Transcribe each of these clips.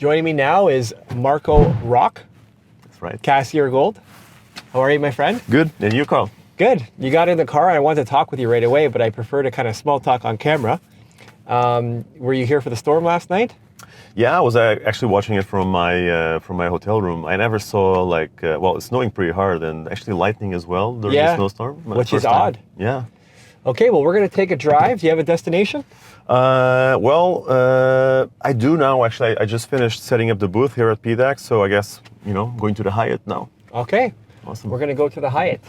Joining me now is Marco Roque. That's right. Cassiar Gold. How are you, my friend? Good. And you, Carl? Good. You got in the car and I wanted to talk with you right away, but I prefer to kind of small talk on camera. Were you here for the storm last night? Yeah, I was actually watching it from my hotel room. I never saw it's snowing pretty hard and actually lightning as well during the snowstorm. Which is odd. Yeah. Okay, well, we're going to take a drive. Do you have a destination? I do now. Actually, I just finished setting up the booth here at PDAC, so I guess, going to the Hyatt now. Okay. Awesome. We're going to go to the Hyatt.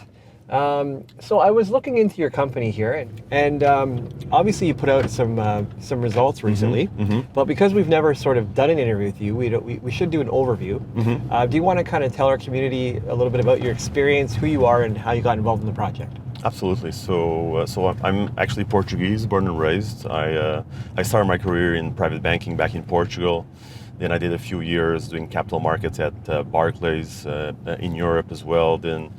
So I was looking into your company here, and obviously you put out some results recently, but because we've never sort of done an interview with you, we should do an overview. Do you want to kind of tell our community a little bit about your experience, who you are, and how you got involved in the project? Absolutely. So I'm actually Portuguese, born and raised. I started my career in private banking back in Portugal. Then I did a few years doing capital markets at Barclays in Europe as well. Then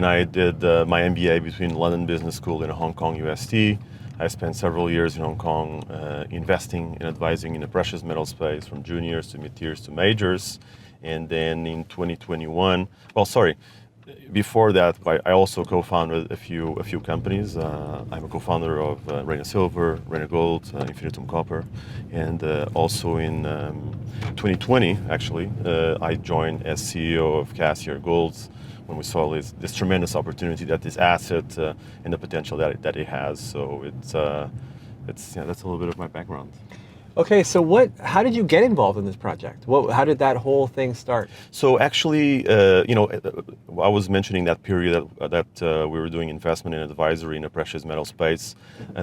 I did my MBA between London Business School and Hong Kong UST. I spent several years in Hong Kong investing and advising in the precious metal space, from juniors to mid-tiers to majors. And then in 2021, before that, I also co-founded a few companies. I'm a co-founder of Reina Silver, Reina Gold, Infinitum Copper, and also in 2020, actually, I joined as CEO of Cassiar Gold when we saw this tremendous opportunity that this asset and the potential that it has. So that's a little bit of my background. Okay, so how did you get involved in this project? How did that whole thing start? So actually, I was mentioning that period that we were doing investment and advisory in the precious metal space.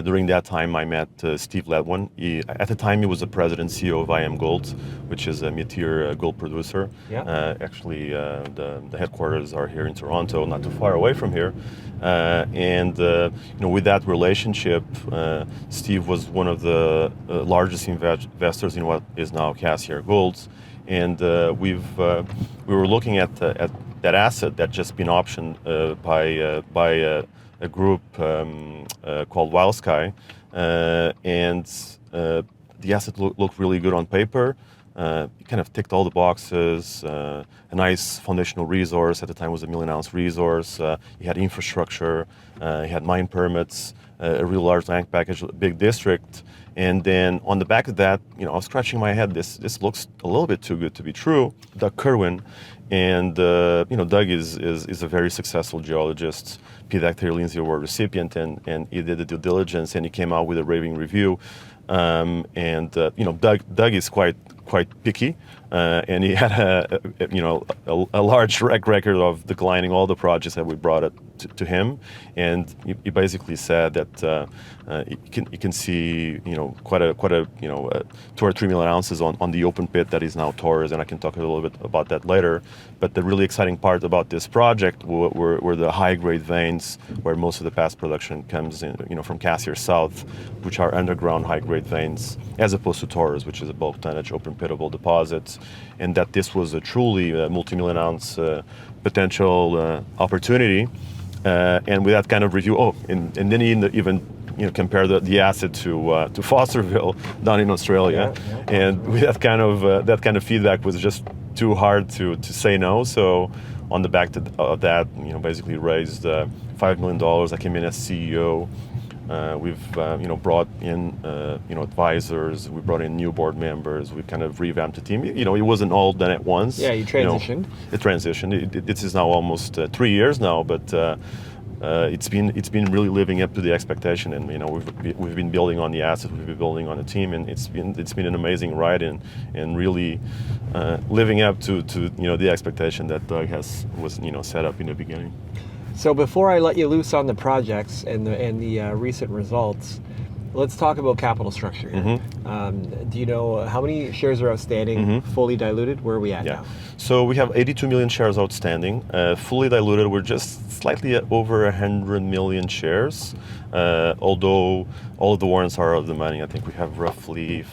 During that time, I met Steve Ledwin. At the time, he was the president and CEO of IM Gold, which is a mid-tier gold producer. Yeah. The headquarters are here in Toronto, not too far away from here. With that relationship, Steve was one of the largest investors in what is now Cassiar Gold, and we were looking at that asset that just been optioned by a group called Wild Sky, and the asset looked really good on paper. It kind of ticked all the boxes. A nice foundational resource at the time was a 1 million ounce resource. It had infrastructure, it had mine permits, a real large land package, a big district. And then on the back of that, I was scratching my head. This looks a little bit too good to be true. Doug Kerwin, and Doug is a very successful geologist, PDAC Lindsay Award recipient, and he did the due diligence and he came out with a raving review. Doug is quite picky, and he had a large track record of declining all the projects that we brought up to him, and he basically said that you can see quite a 2 or 3 million ounces on the open pit that is now Taurus, and I can talk a little bit about that later. But the really exciting part about this project were the high grade veins, where most of the past production comes in, from Cassiar South, which are underground high grade veins, as opposed to Taurus, which is a bulk tonnage open pitable deposit, and that this was a truly multi-million ounce potential opportunity. And with that kind of review, and then he even compare the asset to Fosterville down in Australia, and with that kind of feedback was just too hard to say no. So on the back of that, basically raised $5 million. I came in as CEO. We've brought in advisors. We brought in new board members. We kind of revamped the team. It wasn't all done at once. Yeah, you transitioned. It transitioned. This is now almost 3 years now, but it's been really living up to the expectation. And we've been building on the assets. We've been building on the team, and it's been an amazing ride, and really living up to the expectation that Doug was set up in the beginning. So before I let you loose on the projects and the recent results, let's talk about capital structure here. Do you know how many shares are outstanding, fully diluted? Where are we at now? So we have 82 million shares outstanding. Fully diluted, we're just slightly over 100 million shares. Although all of the warrants are out of the money, I think we have roughly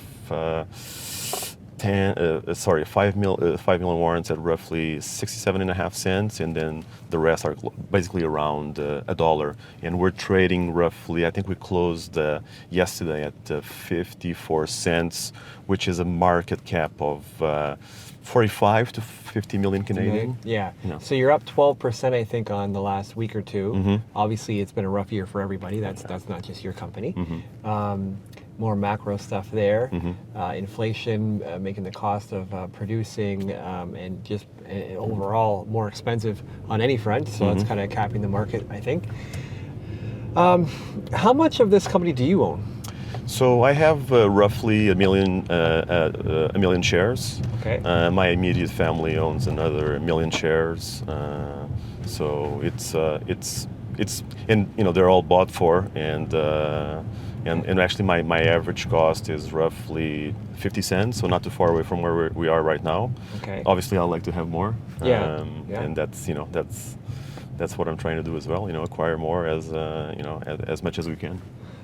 5 million warrants at roughly 67.5 cents, and then the rest are basically around $1. And we're trading roughly, I think we closed yesterday at 54 cents, which is a market cap of 45 to 50 million Canadian. Yeah. You know. So you're up 12%, I think, on the last week or two. Mm-hmm. Obviously, it's been a rough year for everybody. That's not just your company. Mm-hmm. More macro stuff there. Mm-hmm. Inflation making the cost of producing and just overall more expensive on any front. So Mm-hmm. it's kind of capping the market, I think. How much of this company do you own? So I have roughly a million shares. Okay. My immediate family owns another 1 million shares. So it's and they're all bought for, and actually my average cost is roughly 50 cents, so not too far away from where we are right now. Okay. Obviously, I'd like to have more. Yeah. And that's what I'm trying to do as well. Acquire more as much as we can.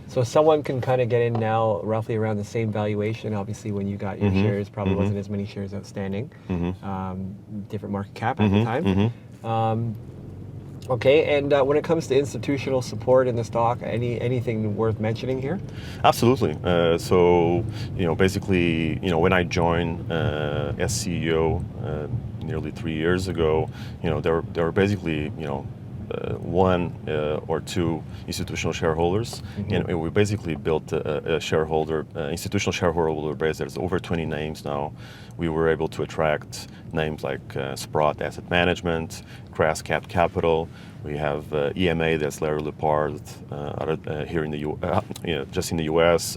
So someone can kind of get in now roughly around the same valuation. Obviously, when you got your Mm-hmm. shares, probably Mm-hmm. wasn't as many shares outstanding. Mm-hmm. Different market cap at the time. Mm-hmm. Okay, and when it comes to institutional support in the stock, anything worth mentioning here? Absolutely. So basically, when I joined as CEO nearly 3 years ago, there were basically one or two institutional shareholders, Mm-hmm. and we basically built a institutional shareholder base. There's over 20 names now. We were able to attract names like Sprott Asset Management, Grasscat Capital. We have EMA, that's Larry Lepard, here in the just in the U.S.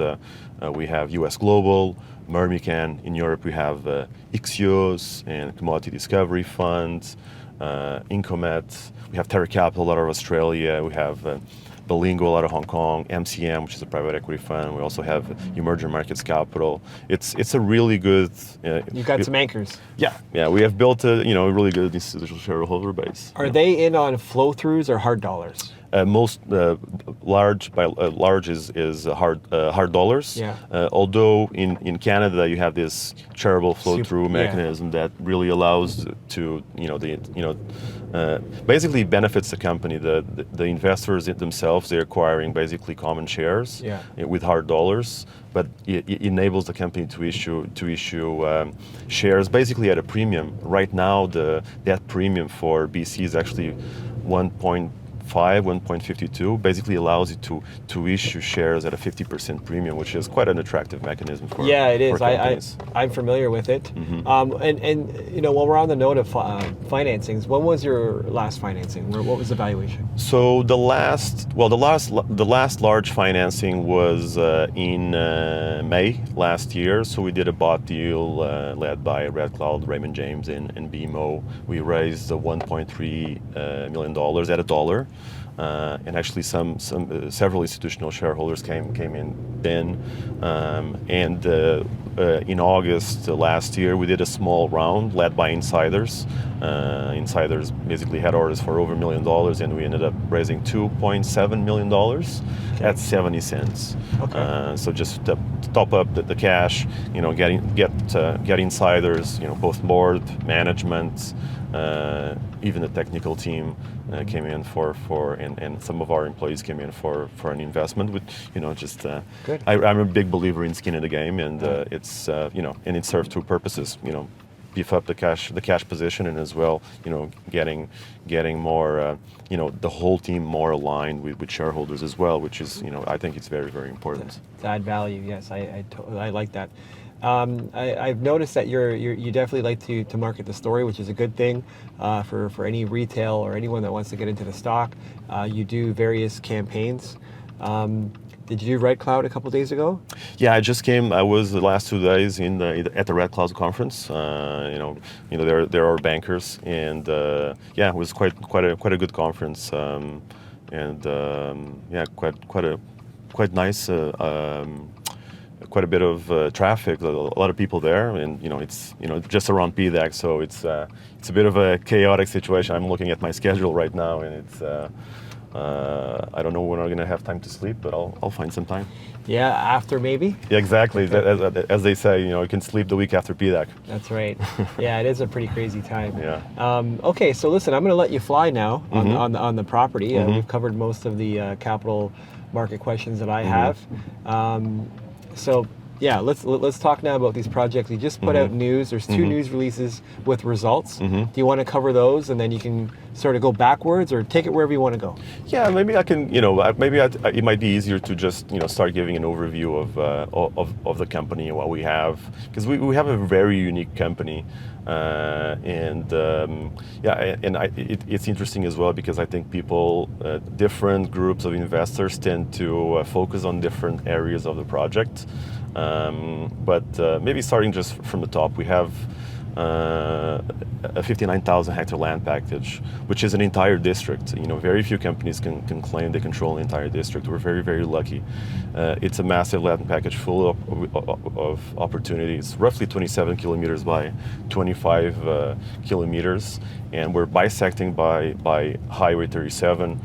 We have U.S. Global, Mermican. In Europe, we have Ixios and Commodity Discovery Fund, Incomet. We have Terra Capital out of Australia. We have Bilingual out of Hong Kong, MCM, which is a private equity fund. We also have Emerging Markets Capital. It's a really good. You've got some anchors. Yeah. We have built a really good institutional shareholder base. Are they in on flow-throughs or hard dollars? Most large is hard dollars. Yeah. Although in Canada you have this charitable flow-through mechanism that really allows to basically benefits the company. The investors themselves, they're acquiring basically common shares with hard dollars, but it enables the company to issue shares basically at a premium. Right now that premium for BC is actually 1.52, basically allows you to issue shares at a 50% premium, which is quite an attractive mechanism for it is. for companies. I'm familiar with it. Mm-hmm. And while we're on the note of financings, when was your last financing? What was the valuation? So the last large financing was in May last year. So we did a bought deal led by Red Cloud, Raymond James, and BMO. We raised $1.3 million at $1. And actually several institutional shareholders came in then. And in August last year, we did a small round led by insiders. Insiders basically had orders for over $1 million, and we ended up raising $2.7 million at 70 cents. Okay. So just to top up the cash, get insiders, both board, management, even the technical team came in and some of our employees came in for an investment. With Good. I'm a big believer in skin in the game, and it's and it served two purposes. Beef up the cash position, and as well, getting more, the whole team more aligned with shareholders as well, which is, I think it's very, very important. To add value, yes, I like that. I've noticed that you definitely like to market the story, which is a good thing for any retail or anyone that wants to get into the stock. You do various campaigns. Did you do Red Cloud a couple days ago? Yeah, I just came. I was the last 2 days at the Red Cloud conference. There are bankers, and it was quite a good conference, quite nice. Quite a bit of traffic, a lot of people there, and it's just around PDAC, so it's a bit of a chaotic situation. I'm looking at my schedule right now, and it's I don't know when I'm going to have time to sleep, but I'll find some time. Yeah, after maybe? Yeah, exactly. As they say, you can sleep the week after PDAC. That's right. Yeah, it is a pretty crazy time. Yeah. Okay, so listen, I'm going to let you fly now on the property. We've covered most of the capital market questions that I have. So yeah, let's talk now about these projects. You just put out news. There's two news releases with results. Do you want to cover those, and then you can sort of go backwards, or take it wherever you want to go? Yeah, maybe I can. It might be easier to just start giving an overview of the company and what we have, because we have a very unique company, it's interesting as well, because I think people, different groups of investors tend to focus on different areas of the project. But maybe starting just from the top, we have a 59,000 hectare land package, which is an entire district. Very few companies can claim they control an entire district. We're very, very lucky. It's a massive land package full of opportunities, roughly 27 kilometers by 25 kilometers, and we're bisecting by Highway 37.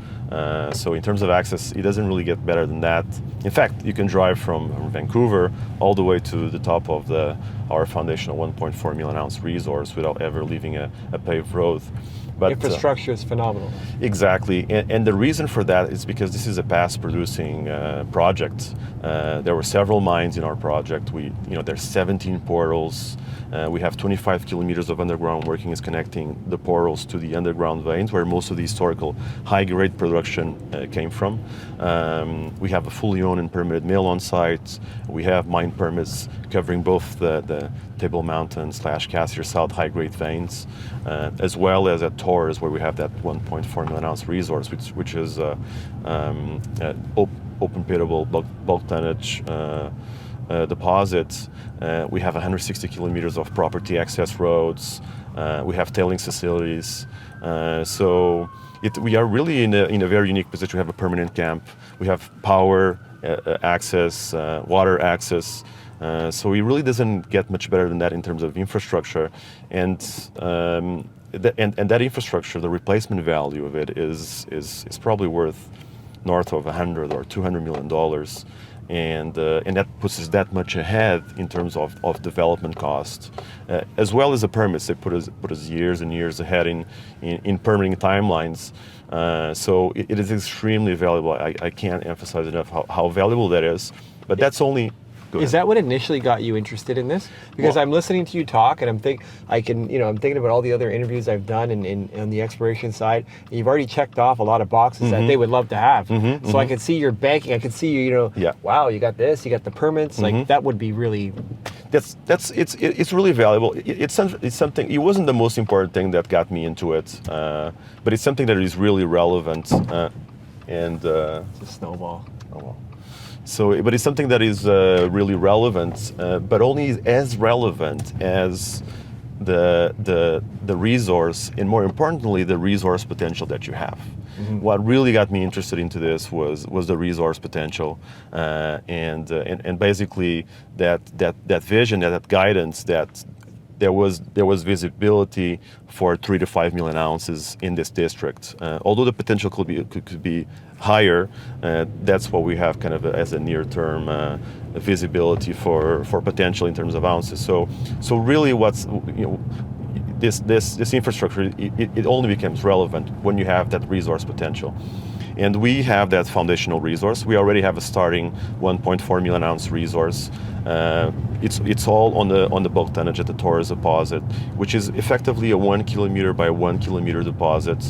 So in terms of access, it doesn't really get better than that. In fact, you can drive from Vancouver all the way to the top of our foundational 1.4 million ounce resource without ever leaving a paved road. But infrastructure is phenomenal. Exactly, and the reason for that is because this is a past producing project. There were several mines in our project. There's 17 portals. We have 25 kilometers of underground workings connecting the portals to the underground veins, where most of the historical high-grade production came from. We have a fully owned and permitted mill on site. We have mine permits covering both the Table Mountain / Cassiar South high-grade veins, as well as at Taurus, where we have that 1.4 million ounce resource, which is open pitable bulk tonnage deposits. We have 160 kilometers of property access roads. We have tailings facilities. So we are really in a very unique position. We have a permanent camp. We have power access, water access. So it really doesn't get much better than that in terms of infrastructure. And that infrastructure, the replacement value of it is probably worth north of $100 or $200 million. And that puts us that much ahead in terms of development costs, as well as the permits. They put us years and years ahead in permitting timelines. So it is extremely valuable. I can't emphasize enough how valuable that is. But that's only. Is that what initially got you interested in this? Because I'm listening to you talk, and I'm thinking about all the other interviews I've done on the exploration side. And you've already checked off a lot of boxes that they would love to have. So I could see your banking. I could see you. Wow, you got this. You got the permits. Like that would be really. It's really valuable. It's something. It wasn't the most important thing that got me into it, but it's something that is really relevant. It's a snowball. Oh well. So, but it's something that is really relevant, but only as relevant as the resource, and more importantly, the resource potential that you have. What really got me interested into this was the resource potential, and basically that vision, that guidance, that there was visibility for 3 to 5 million ounces in this district. Although the potential could be higher, that's what we have kind of as a near-term visibility for potential in terms of ounces. So really, this infrastructure, it only becomes relevant when you have that resource potential. And we have that foundational resource. We already have a starting 1.4 million ounce resource. It's all on the bulk tonnage at the Taurus Deposit, which is effectively a 1 kilometer by 1 kilometer deposit,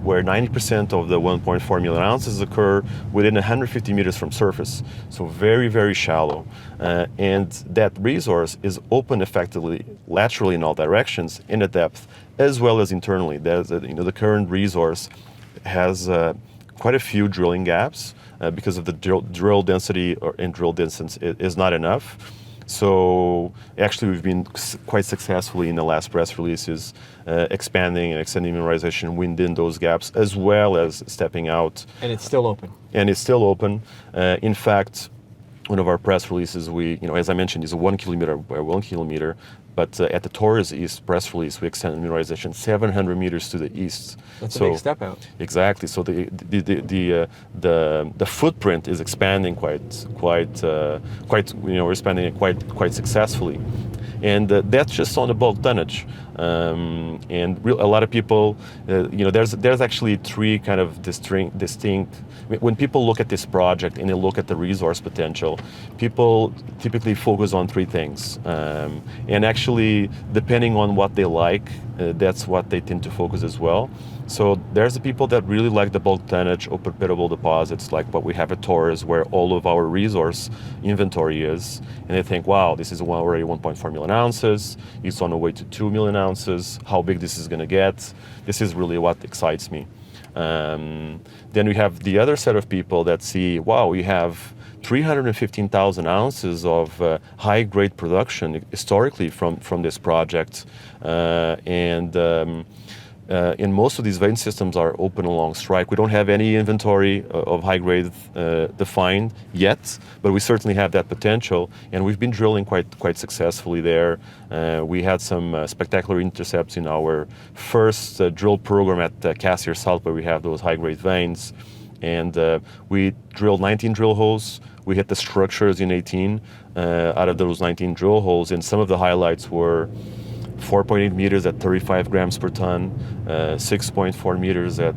where 90% of the 1.4 million ounces occur within 150 meters from surface. So very, very shallow. And that resource is open effectively laterally in all directions in a depth, as well as internally. The current resource has quite a few drilling gaps because of the drill density and drill distance is not enough. So actually we've been quite successfully in the last press releases expanding and extending mineralization within those gaps, as well as stepping out. And it's still open. In fact, one of our press releases, as I mentioned, is a 1 kilometer by 1 kilometer. But at the Taurus East press release, we extended mineralization 700 meters to the east. That's a big step out. Exactly. So the footprint is expanding quite. We're expanding it quite successfully, and that's just on the bulk tonnage. And a lot of people, there's actually three kind of distinct. When people look at this project and they look at the resource potential, people typically focus on three things. And actually, depending on what they like, that's what they tend to focus as well. So there's the people that really like the bulk tonnage, open pitable deposits, like what we have at Taurus, where all of our resource inventory is. And they think, wow, this is already 1.4 million ounces. It's on the way to 2 million ounces. How big this is going to get? This is really what excites me. Then we have the other set of people that see, wow, we have 315,000 ounces of high-grade production historically from this project. And most of these vein systems are open along strike. We don't have any inventory of high grade defined yet, but we certainly have that potential, and we've been drilling quite successfully there. We had some spectacular intercepts in our first drill program at Cassiar South, where we have those high grade veins, and we drilled 19 drill holes. We hit the structures in 18 out of those 19 drill holes, and some of the highlights were 4.8 meters at 35 grams per ton, 6.4 meters at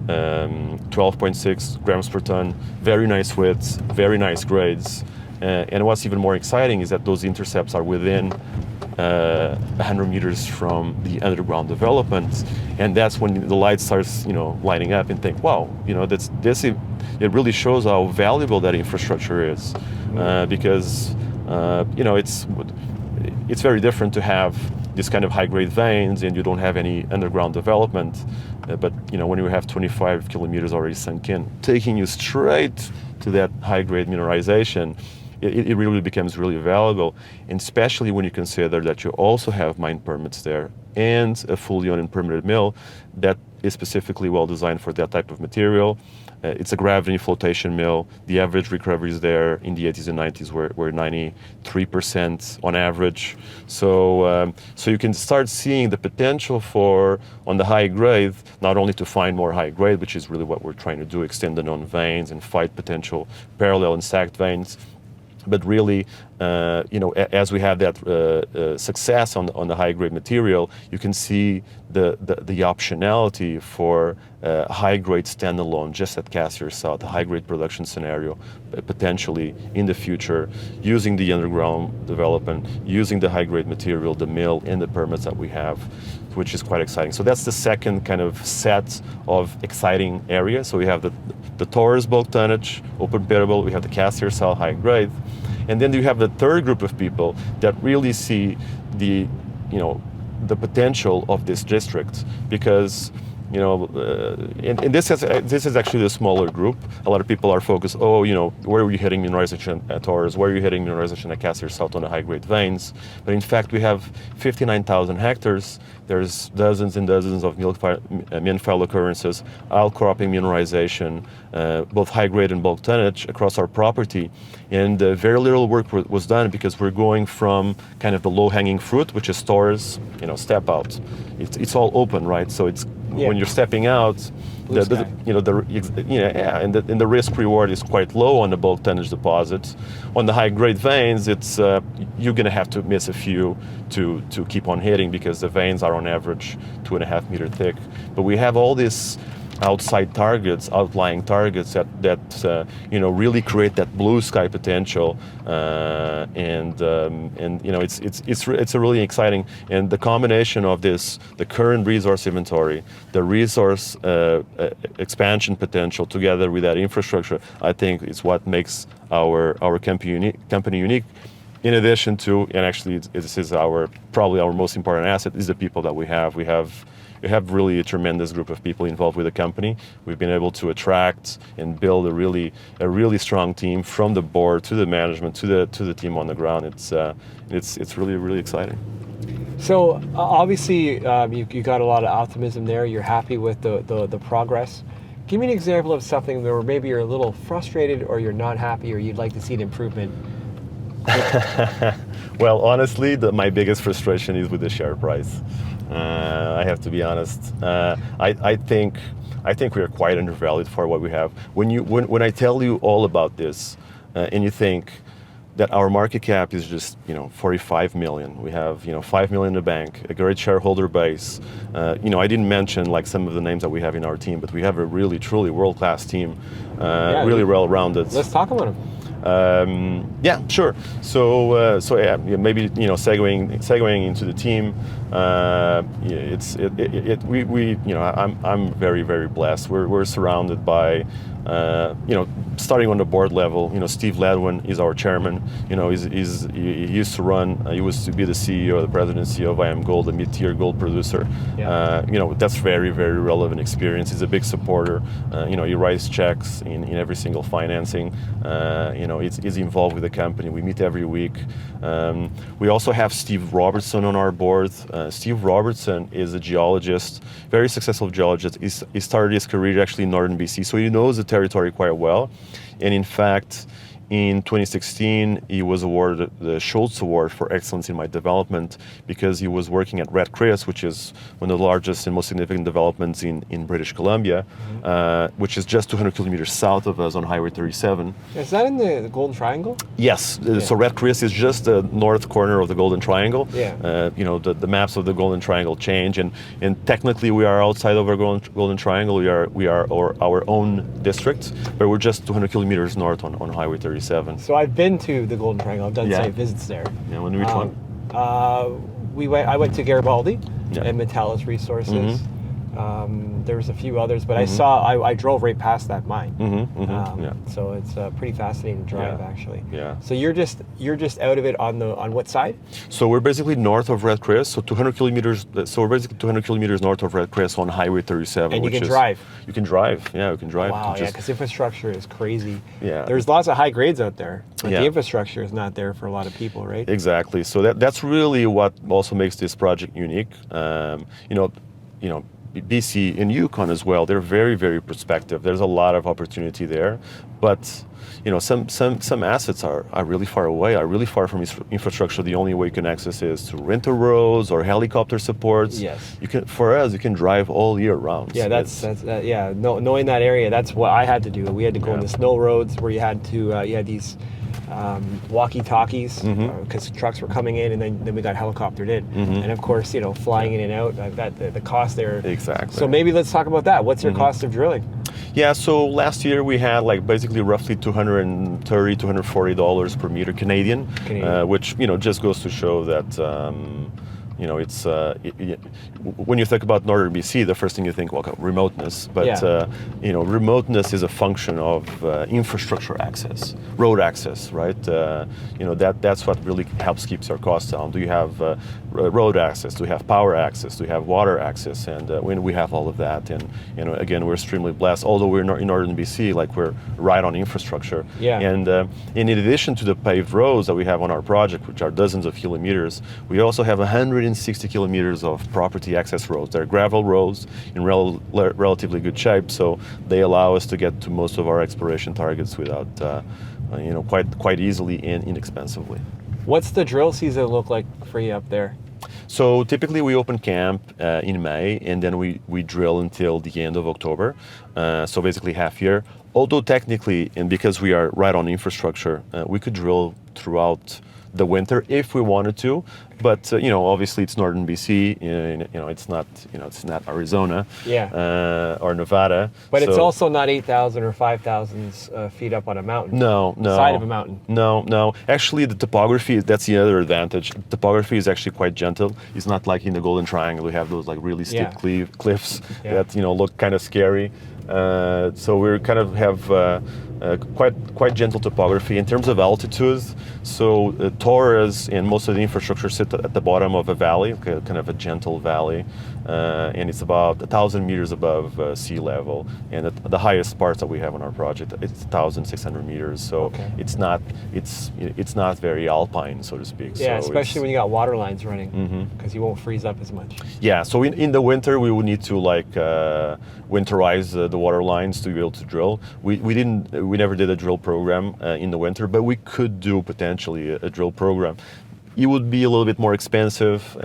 12.6 grams per ton. Very nice widths, very nice grades. And what's even more exciting is that those intercepts are within 100 meters from the underground development. And that's when the light starts, lighting up, and think, wow, it really shows how valuable that infrastructure is. Because, it's very different to have this kind of high-grade veins and you don't have any underground development. But when you have 25 kilometers already sunk in, taking you straight to that high-grade mineralization, it really becomes really valuable, and especially when you consider that you also have mine permits there and a fully owned and permitted mill that is specifically well designed for that type of material. It's a gravity flotation mill. The average recoveries there in the 80s and 90s were 93% on average. So you can start seeing the potential for, on the high grade, not only to find more high grade, which is really what we're trying to do, extend the known veins and fight potential parallel and stacked veins, but really, as we have that success on the high-grade material, you can see the optionality for high-grade standalone just at Cassiar South, the high-grade production scenario, potentially in the future, using the underground development, using the high-grade material, the mill, and the permits that we have, which is quite exciting. So that's the second kind of set of exciting areas. So we have the Taurus bulk tonnage, open pitable, we have the Cassiar South high-grade, and then you have the third group of people that really see the potential of this district, because and this is actually the smaller group. A lot of people are focused, where are you hitting mineralization at Taurus? Where are you hitting mineralization at Cassiar South on the high-grade veins? But in fact, we have 59,000 hectares. There's dozens and dozens of min-file occurrences, outcropping mineralization, both high-grade and bulk tonnage across our property. And very little work was done because we're going from kind of the low-hanging fruit, which is Taurus, step out. It's all open, right? So it's when you're stepping out, and the risk reward is quite low on the bulk tonnage deposits. On the high grade veins, it's you're going to have to miss a few to keep on hitting, because the veins are on average 2.5 meter thick. But we have all these outlying targets that really create that blue sky potential, and it's a really exciting, and the combination of this, the current resource inventory, the resource expansion potential, together with that infrastructure, I think is what makes our company unique. In addition to, and actually this is probably our most important asset, is the people that we have. We have really a tremendous group of people involved with the company. We've been able to attract and build a really strong team, from the board to the management to the team on the ground. It's really, really exciting. So obviously you got a lot of optimism there. You're happy with the progress. Give me an example of something where maybe you're a little frustrated, or you're not happy, or you'd like to see an improvement. Well, honestly, my biggest frustration is with the share price. I have to be honest. I think we are quite undervalued for what we have. When I tell you all about this, and you think that our market cap is just 45 million. We have 5 million in the bank, a great shareholder base. I didn't mention like some of the names that we have in our team, but we have a really truly world-class team, really well-rounded. Let's talk about them. Yeah, sure. So maybe segueing into the team. I'm very, very blessed. We're surrounded by starting on the board level. Steve Ledwin is our chairman. He used to run. He was to be the CEO, the president and CEO of IM Gold, a mid-tier gold producer. Yeah. That's very, very relevant experience. He's a big supporter. He writes checks in every single financing. He's involved with the company. We meet every week. We also have Steve Robertson on our board. Steve Robertson is a geologist, very successful geologist. He started his career actually in northern BC, so he knows the territory quite well. And in fact, in 2016, he was awarded the Schultz Award for Excellence in Mine Development because he was working at Red Chris, which is one of the largest and most significant developments in British Columbia, which is just 200 kilometers south of us on Highway 37. Is that in the Golden Triangle? Yes. So Red Chris is just the north corner of the Golden Triangle. Yeah. The maps of the Golden Triangle change, and technically we are outside of our Golden Triangle. We are our own district, but we're just 200 kilometers north on Highway 37. So I've been to the Golden Triangle. I've done site visits there. Yeah, which one? I went to Garibaldi Yeah. and Taurus Resources. Mm-hmm. There was a few others, but I drove right past that mine. Yeah. So it's a pretty fascinating drive, Yeah. actually. Yeah. So you're just out of it on what side? So we're basically north of Red Chris, so 200 kilometers. So we're basically 200 kilometers north of Red Chris on Highway 37. And you can drive. You can drive. Yeah, you can drive. Wow, because infrastructure is crazy. Yeah. There's lots of high grades out there, but Yeah. the infrastructure is not there for a lot of people, right? Exactly. So that's really what also makes this project unique. BC and Yukon as well, they're very, very prospective. There's a lot of opportunity there, but some assets are really far away, are really far from infrastructure. The only way you can access is to rental roads or helicopter supports. Yes. For us, you can drive all year round. Yeah, knowing that area, that's what I had to do. We had to go on the snow roads where you had these walkie-talkies because trucks were coming in, and then we got helicoptered in, and of course flying in and out. The cost there. Exactly. So maybe let's talk about that. What's your cost of drilling? Yeah, so last year we had basically roughly $230, $240 per meter Canadian. Which just goes to show that it's when you think about northern BC, the first thing you think, remoteness. But remoteness is a function of infrastructure access, road access, right? That's what really helps keep our costs down. Do you have road access? Do you have power access? Do you have water access? And when we have all of that, and again, we're extremely blessed. Although we're in northern BC, we're right on infrastructure. Yeah. And in addition to the paved roads that we have on our project, which are dozens of kilometers, we also have 160 kilometers of property access roads. They're gravel roads in relatively good shape, so they allow us to get to most of our exploration targets without, quite easily and inexpensively. What's the drill season look like for you up there? So typically we open camp in May, and then we drill until the end of October. So basically half year. Although technically, and because we are right on infrastructure, we could drill throughout the winter if we wanted to, but obviously it's northern BC. It's not Arizona, or Nevada. But it's also not 8,000 or 5,000 feet up on a mountain. No. Side of a mountain. No. Actually, the topography, that's the other advantage. The topography is actually quite gentle. It's not like in the Golden Triangle. We have those really steep cliffs that look kind of scary. So we kind of have quite gentle topography in terms of altitude. So Taurus and most of the infrastructure sit at the bottom of a valley, kind of a gentle valley, and it's about 1,000 meters above sea level. And the highest parts that we have on our project, it's 1,600 meters. So it's not very alpine, so to speak. Yeah, so especially when you got water lines running, because you won't freeze up as much. Yeah, so in the winter we would need to winterize the water lines to be able to drill. We never did a drill program in the winter, but we could do potentially a drill program. it would be a little bit more expensive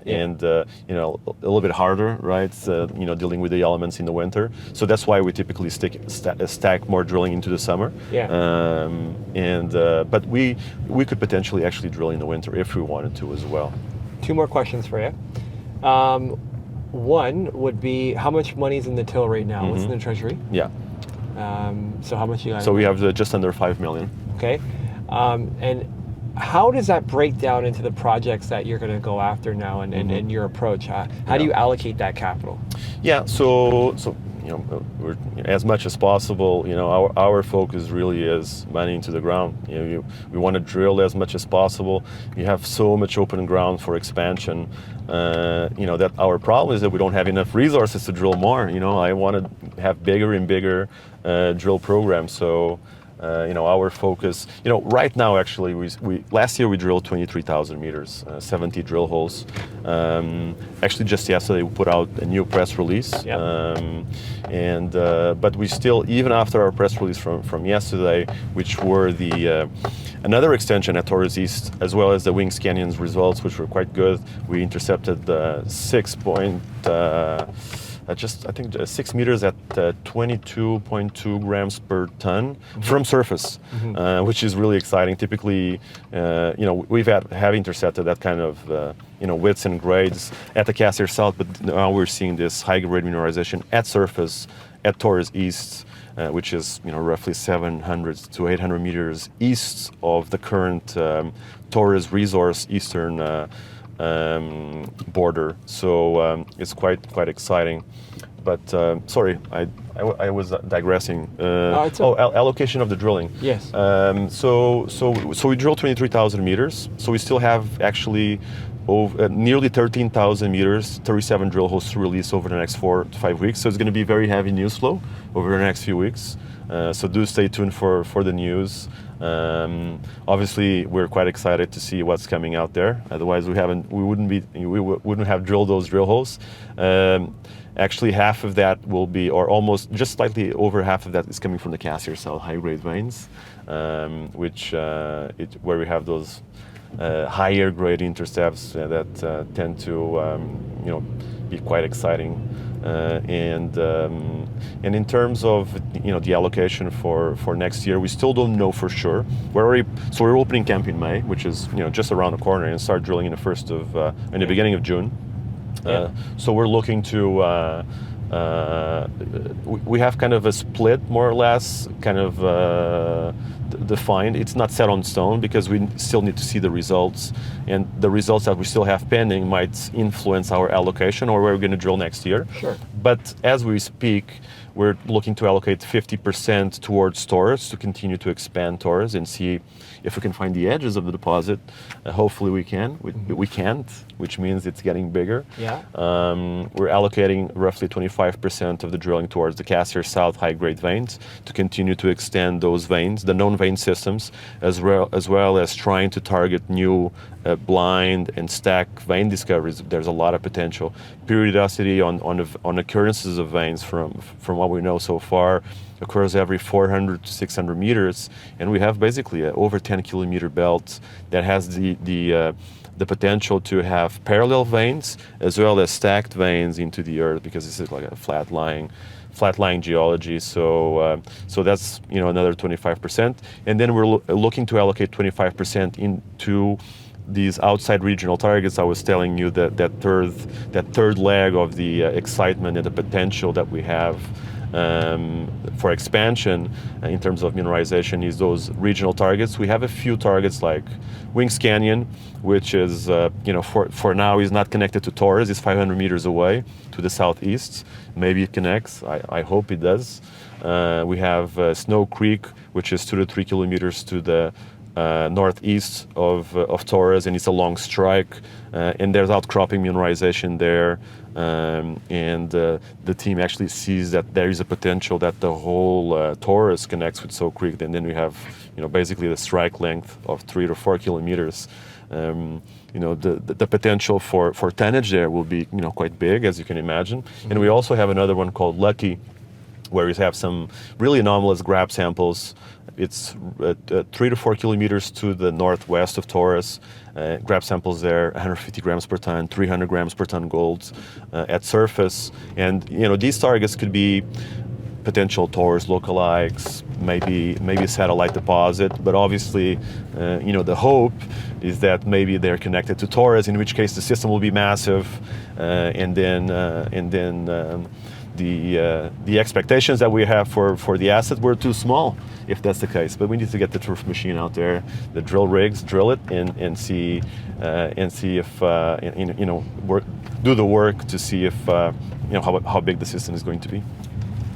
and you know, a little bit harder, right? You know, dealing with the elements in the winter. So that's why we typically stack more drilling into the summer. Yeah. But we could potentially actually drill in the winter if we wanted to as well. 2 more questions for you. One would be, how much money's in the till right now? What's in the treasury? Yeah. So how much you got? So we have just under 5 million. Okay. And how does that break down into the projects that you're going to go after now and your approach? How do you allocate that capital? Yeah, so you know, we're, as much as possible, you know, our focus really is money into the ground. You know, we want to drill as much as possible. You have so much open ground for expansion. You know, that our problem is that we don't have enough resources to drill more. You know, I want to have bigger and bigger drill programs. So you know, our focus, you know, right now actually, we last year we drilled 23,000 meters, 70 drill holes. Actually, just yesterday we put out a new press release. Yep. But we still, even after our press release from yesterday, which were the another extension at Taurus East, as well as the Wings Canyon's results, which were quite good. We intercepted 6 meters at 22.2 grams per ton from surface, which is really exciting. Typically, you know, we've have intercepted that kind of you know, widths and grades at the Cassiar South, but now we're seeing this high grade mineralization at surface at Taurus East, which is, you know, roughly 700 to 800 meters east of the current Taurus resource eastern border. So it's quite exciting. But sorry, I was digressing. Allocation of the drilling. Yes. So we drilled 23,000 meters. So we still have actually nearly 13,000 meters, 37 drill holes to release over the next 4 to 5 weeks. So it's going to be very heavy news flow over the next few weeks. So do stay tuned for the news. Obviously, we're quite excited to see what's coming out there. Otherwise, we wouldn't have drilled those drill holes. Actually, half of that will be, or almost just slightly over half of that is coming from the Cassiar South high-grade veins, where we have those higher grade intercepts that tend to you know, be quite exciting. And in terms of, you know, the allocation for next year, we still don't know for sure. We're opening camp in May, which is, you know, just around the corner, and start drilling in the beginning of June. So we're looking to we have kind of a split, more or less, kind of defined. It's not set on stone because we still need to see the results, and the results that we still have pending might influence our allocation or where we're going to drill next year. Sure. But as we speak, we're looking to allocate 50% towards Taurus to continue to expand Taurus and see if we can find the edges of the deposit. Hopefully we can. We can't, which means it's getting bigger. Yeah. We're allocating roughly 25% of the drilling towards the Cassiar South high-grade veins to continue to extend those veins, the known vein systems, as well as trying to target new blind and stack vein discoveries. There's a lot of potential. Periodicity on occurrences of veins from what we know so far occurs every 400 to 600 meters, and we have basically an over 10 kilometer belt that has the potential to have parallel veins as well as stacked veins into the earth, because this is like a flat-lying geology. So that's, you know, another 25%, and then we're looking to allocate 25% into these outside regional targets. I was telling you that third leg of the excitement and the potential that we have for expansion in terms of mineralization is those regional targets. We have a few targets like Wings Canyon, which is, you know, for now is not connected to Taurus. It's 500 meters away to the southeast. Maybe it connects. I hope it does. We have Snow Creek, which is 2 to 3 kilometers to the northeast of Taurus, and it's a long strike, and there's outcropping mineralization there, and the team actually sees that there is a potential that the whole Taurus connects with Snow Creek, and then we have, you know, basically the strike length of 3 to 4 kilometers. You know, the potential for tonnage there will be, you know, quite big, as you can imagine. And we also have another one called Lucky, where you have some really anomalous grab samples. It's 3 to 4 kilometers to the northwest of Taurus. Grab samples there, 150 grams per ton, 300 grams per ton gold at surface. And these targets could be potential Taurus lookalikes, maybe satellite deposit, but obviously, the hope is that maybe they're connected to Taurus, in which case the system will be massive, and then the expectations that we have for the asset were too small, if that's the case. But we need to get the turf machine out there, the drill rigs, drill it, and see if do the work to see if how big the system is going to be.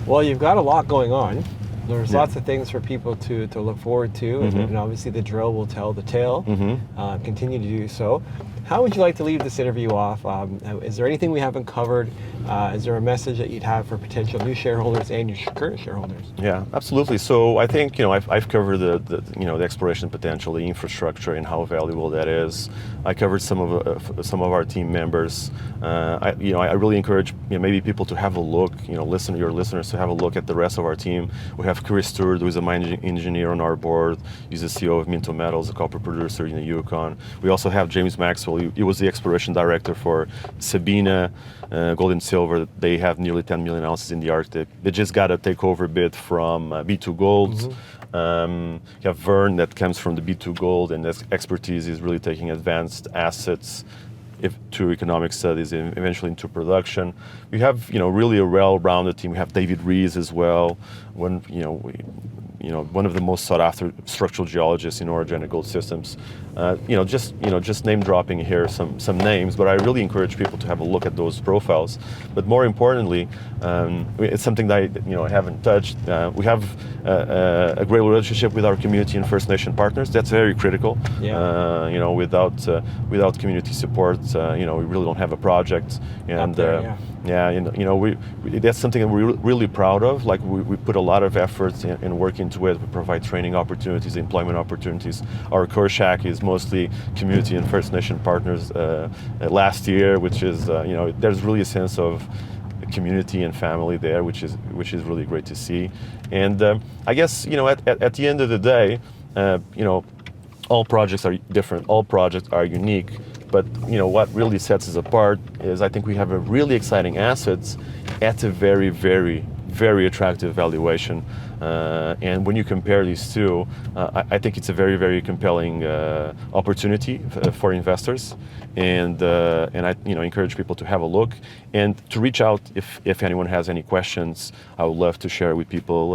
Well, you've got a lot going on. There's lots of things for people to look forward to, and obviously the drill will tell the tale, continue to do so. How would you like to leave this interview off? Is there anything we haven't covered? Is there a message that you'd have for potential new shareholders and your current shareholders? Yeah, absolutely. So I think I've covered the exploration potential, the infrastructure, and how valuable that is. I covered some of our team members. I really encourage maybe people to have a look. Your listeners to have a look at the rest of our team. We have Chris Stewart, who is a mine engineer on our board. He's the CEO of Minto Metals, a copper producer in the Yukon. We also have James Maxwell. He was the exploration director for Sabina Gold and Silver. They have nearly 10 million ounces in the Arctic. They just got a takeover bid from B2 Gold. You have Vern that comes from the B2 Gold, and his expertise is really taking advanced assets to economic studies and eventually into production. We have really a well-rounded team. We have David Rees as well, one of the most sought-after structural geologists in orogenic gold systems. Just name dropping here some names, but I really encourage people to have a look at those profiles. But more importantly, it's something that I haven't touched. We have a great relationship with our community and First Nation partners. That's very critical. Without community support, we really don't have a project. And that's something that we're really proud of. Like we put a lot of effort and work into it. We provide training opportunities, employment opportunities. Our core shack is mostly community and First Nation partners last year, which is there's really a sense of community and family there, which is really great to see. And I guess at the end of the day, all projects are different, all projects are unique. But what really sets us apart is I think we have a really exciting assets at a very, very, very attractive valuation. And when you compare these two, I think it's a very, very compelling opportunity for investors. And I encourage people to have a look and to reach out if anyone has any questions. I would love to share with people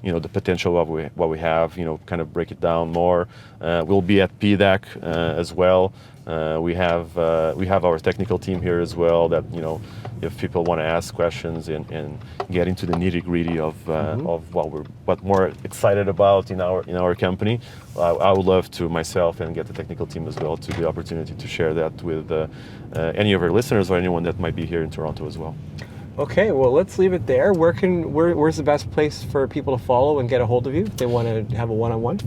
the potential of what we have, kind of break it down more. We'll be at PDAC as well. We have our technical team here as well. That if people want to ask questions and get into the nitty-gritty of what we're excited about in our company, I would love to myself and get the technical team as well to the opportunity to share that with any of our listeners or anyone that might be here in Toronto as well. Okay, well, let's leave it there. Where's the best place for people to follow and get a hold of you if they want to have a one-on-one? We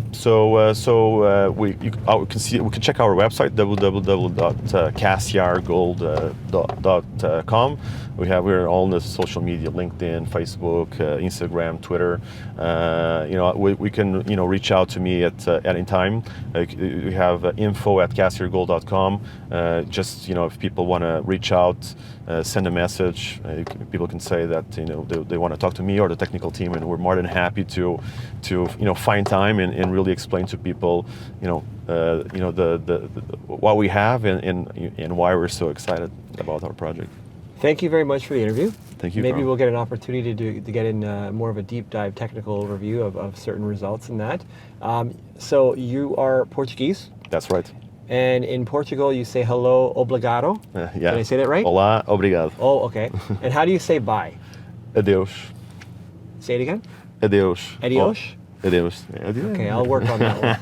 can check our website, www.cassiargold.com. We're all on the social media, LinkedIn, Facebook, Instagram, Twitter. We can reach out to me at any time. We have info@cassiargold.com. If people want to reach out, send a message. People can say that they want to talk to me or the technical team, and we're more than happy to find time and really explain to people what we have and why we're so excited about our project. Thank you very much for the interview. Thank you. Maybe we'll get an opportunity to get in more of a deep dive technical overview of certain results in that. So you are Portuguese? That's right. And in Portugal, you say hello, obrigado. Yeah. Did I say that right? Olá, obrigado. Oh, okay. And how do you say bye? Adeus. Say it again? Adeus. Adios? Adeus. Okay, I'll work on that one.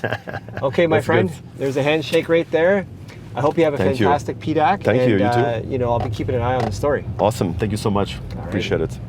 Okay, my friend, there's a handshake right there. I hope you have a fantastic PDAC. Thank you, you too. I'll be keeping an eye on the story. Awesome. Thank you so much. Appreciate it.